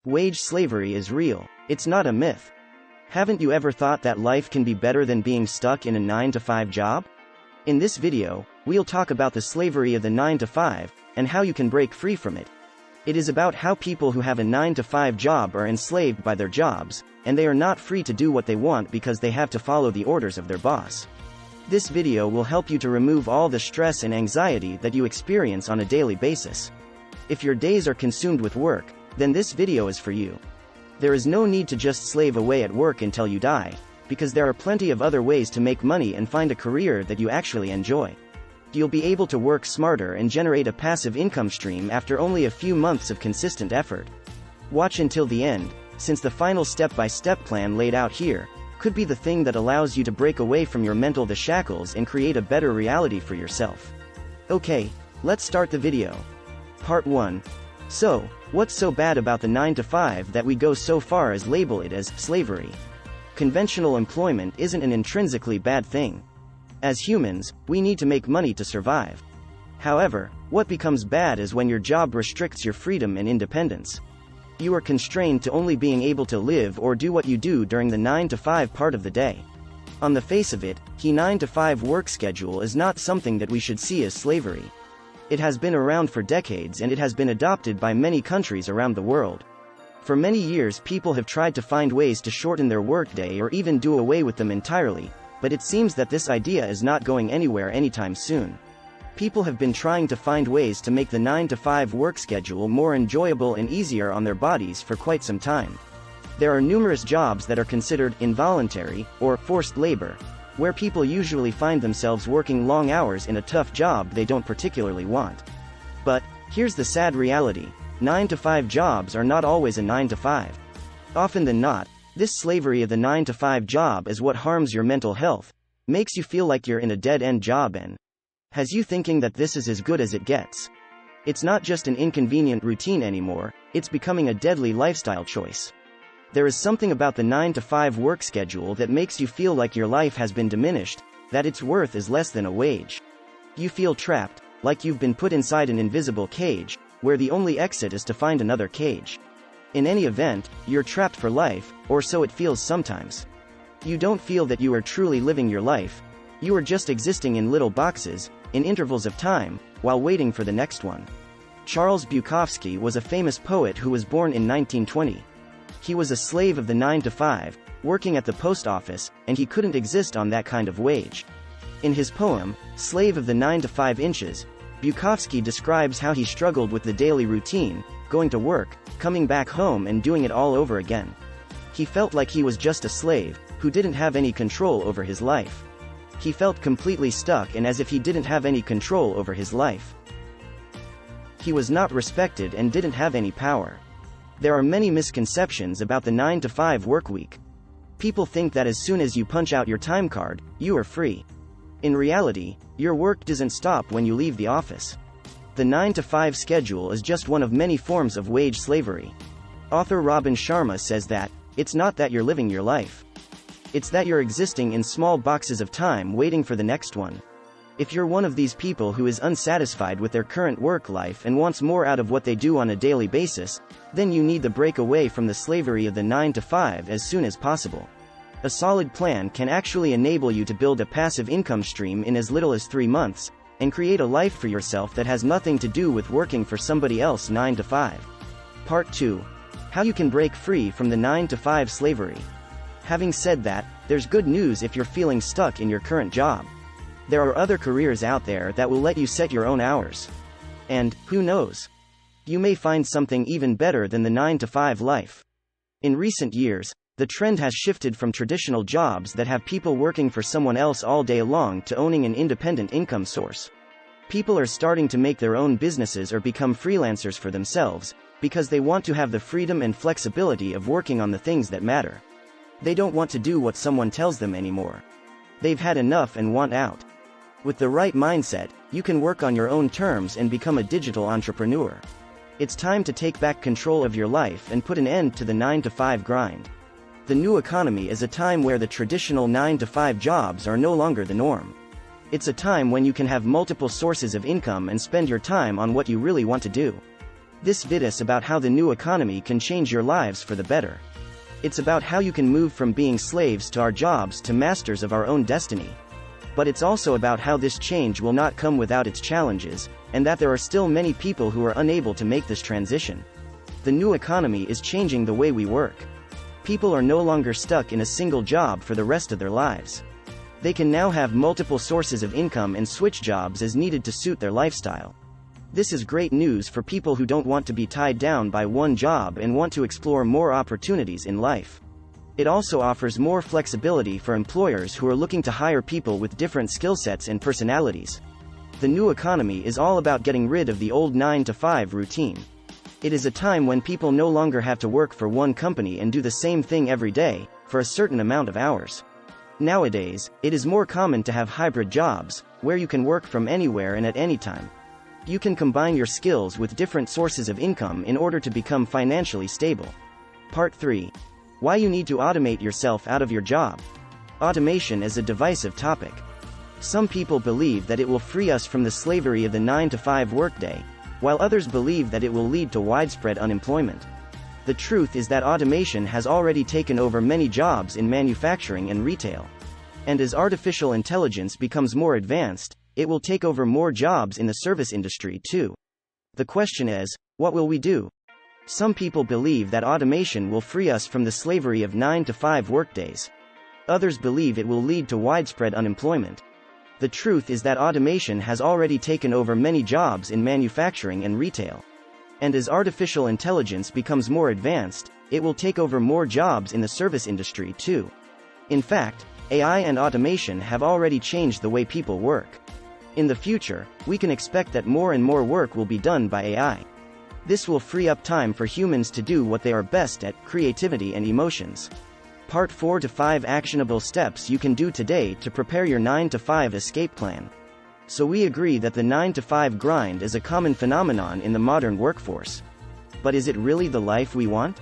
Wage slavery is real. It's not a myth. Haven't you ever thought that life can be better than being stuck in a 9-to-5 job? In this video, we'll talk about the slavery of the 9-to-5, and how you can break free from it. It is about how people who have a 9-to-5 job are enslaved by their jobs, and they are not free to do what they want because they have to follow the orders of their boss. This video will help you to remove all the stress and anxiety that you experience on a daily basis. If your days are consumed with work, then this video is for you. There is no need to just slave away at work until you die, because there are plenty of other ways to make money and find a career that you actually enjoy. You'll be able to work smarter and generate a passive income stream after only a few months of consistent effort. Watch until the end, since the final step-by-step plan laid out here could be the thing that allows you to break away from your mental shackles and create a better reality for yourself. Okay, let's start the video. Part 1. So, what's so bad about the 9-to-5 that we go so far as label it as slavery? Conventional employment isn't an intrinsically bad thing. As humans, we need to make money to survive. However, what becomes bad is when your job restricts your freedom and independence. You are constrained to only being able to live or do what you do during the 9-to-5 part of the day. On the face of it, the 9-to-5 work schedule is not something that we should see as slavery. It has been around for decades and it has been adopted by many countries around the world. For many years people have tried to find ways to shorten their workday or even do away with them entirely, but it seems that this idea is not going anywhere anytime soon. People have been trying to find ways to make the 9-to-5 work schedule more enjoyable and easier on their bodies for quite some time. There are numerous jobs that are considered involuntary, or forced labor, where people usually find themselves working long hours in a tough job they don't particularly want. But, here's the sad reality: 9-to-5 jobs are not always a 9-to-5. Often than not, this slavery of the 9-to-5 job is what harms your mental health, makes you feel like you're in a dead-end job and has you thinking that this is as good as it gets. It's not just an inconvenient routine anymore, it's becoming a deadly lifestyle choice. There is something about the 9-to-5 work schedule that makes you feel like your life has been diminished, that its worth is less than a wage. You feel trapped, like you've been put inside an invisible cage, where the only exit is to find another cage. In any event, you're trapped for life, or so it feels sometimes. You don't feel that you are truly living your life. You are just existing in little boxes, in intervals of time, while waiting for the next one. Charles Bukowski was a famous poet who was born in 1920. He was a slave of the 9-to-5, working at the post office, and he couldn't exist on that kind of wage. In his poem, Slave of the 9-to-5 Inches, Bukowski describes how he struggled with the daily routine, going to work, coming back home and doing it all over again. He felt like he was just a slave, who didn't have any control over his life. He felt completely stuck and as if he didn't have any control over his life. He was not respected and didn't have any power. There are many misconceptions about the 9-to-5 workweek. People think that as soon as you punch out your time card, you are free. In reality, your work doesn't stop when you leave the office. The 9-to-5 schedule is just one of many forms of wage slavery. Author Robin Sharma says that, it's not that you're living your life. It's that you're existing in small boxes of time waiting for the next one. If you're one of these people who is unsatisfied with their current work life and wants more out of what they do on a daily basis, then you need to break away from the slavery of the 9-to-5 as soon as possible. A solid plan can actually enable you to build a passive income stream in as little as 3 months, and create a life for yourself that has nothing to do with working for somebody else 9-to-5. Part 2. How you can break free from the 9-to-5 slavery. Having said that, there's good news if you're feeling stuck in your current job. There are other careers out there that will let you set your own hours. And, who knows? You may find something even better than the 9-to-5 life. In recent years, the trend has shifted from traditional jobs that have people working for someone else all day long to owning an independent income source. People are starting to make their own businesses or become freelancers for themselves, because they want to have the freedom and flexibility of working on the things that matter. They don't want to do what someone tells them anymore. They've had enough and want out. With the right mindset, you can work on your own terms and become a digital entrepreneur. It's time to take back control of your life and put an end to the 9-to-5 grind. The new economy is a time where the traditional 9-to-5 jobs are no longer the norm. It's a time when you can have multiple sources of income and spend your time on what you really want to do. This vid is about how the new economy can change your lives for the better. It's about how you can move from being slaves to our jobs to masters of our own destiny. But it's also about how this change will not come without its challenges, and that there are still many people who are unable to make this transition. The new economy is changing the way we work. People are no longer stuck in a single job for the rest of their lives. They can now have multiple sources of income and switch jobs as needed to suit their lifestyle. This is great news for people who don't want to be tied down by one job and want to explore more opportunities in life. It also offers more flexibility for employers who are looking to hire people with different skill sets and personalities. The new economy is all about getting rid of the old 9-to-5 routine. It is a time when people no longer have to work for one company and do the same thing every day, for a certain amount of hours. Nowadays, it is more common to have hybrid jobs, where you can work from anywhere and at any time. You can combine your skills with different sources of income in order to become financially stable. Part 3. Why you need to automate yourself out of your job. Automation is a divisive topic. Some people believe that it will free us from the slavery of the 9-to-5 workday, while others believe that it will lead to widespread unemployment. The truth is that automation has already taken over many jobs in manufacturing and retail. And as artificial intelligence becomes more advanced, it will take over more jobs in the service industry too. The question is, what will we do? Some people believe that automation will free us from the slavery of 9-to-5 workdays. Others believe it will lead to widespread unemployment. The truth is that automation has already taken over many jobs in manufacturing and retail. And as artificial intelligence becomes more advanced, it will take over more jobs in the service industry too. In fact, AI and automation have already changed the way people work. In the future, we can expect that more and more work will be done by AI. This will free up time for humans to do what they are best at, creativity and emotions. Part 4 to 5 actionable steps you can do today to prepare your 9-to-5 escape plan. So we agree that the 9-to-5 grind is a common phenomenon in the modern workforce. But is it really the life we want?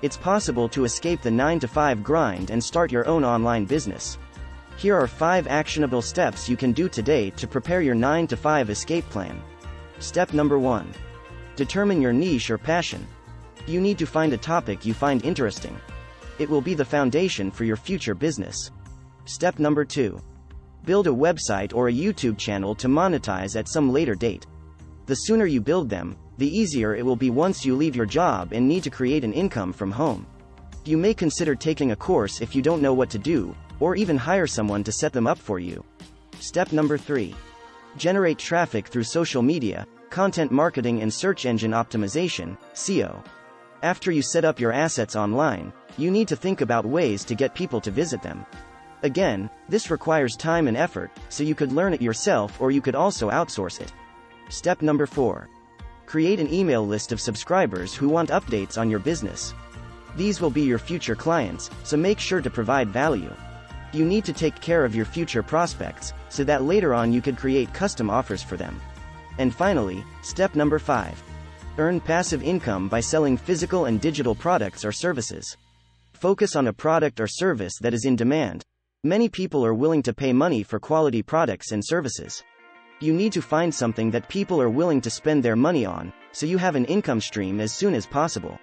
It's possible to escape the 9-to-5 grind and start your own online business. Here are 5 actionable steps you can do today to prepare your 9-to-5 escape plan. Step number 1. Determine your niche or passion. You need to find a topic you find interesting. It will be the foundation for your future business. Step number 2. Build a website or a YouTube channel to monetize at some later date. The sooner you build them, the easier it will be once you leave your job and need to create an income from home. You may consider taking a course if you don't know what to do, or even hire someone to set them up for you. Step number 3. Generate traffic through social media, content marketing and search engine optimization, SEO. After you set up your assets online, you need to think about ways to get people to visit them. Again, this requires time and effort, so you could learn it yourself or you could also outsource it. Step number 4. Create an email list of subscribers who want updates on your business. These will be your future clients, so make sure to provide value. You need to take care of your future prospects, so that later on you could create custom offers for them. And finally, step number 5. Earn passive income by selling physical and digital products or services. Focus on a product or service that is in demand. Many people are willing to pay money for quality products and services. You need to find something that people are willing to spend their money on, so you have an income stream as soon as possible.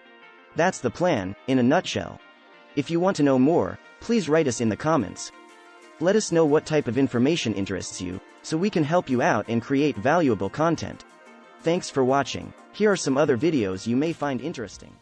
That's the plan, in a nutshell. If you want to know more, please write us in the comments. Let us know what type of information interests you, so we can help you out and create valuable content. Thanks for watching. Here are some other videos you may find interesting.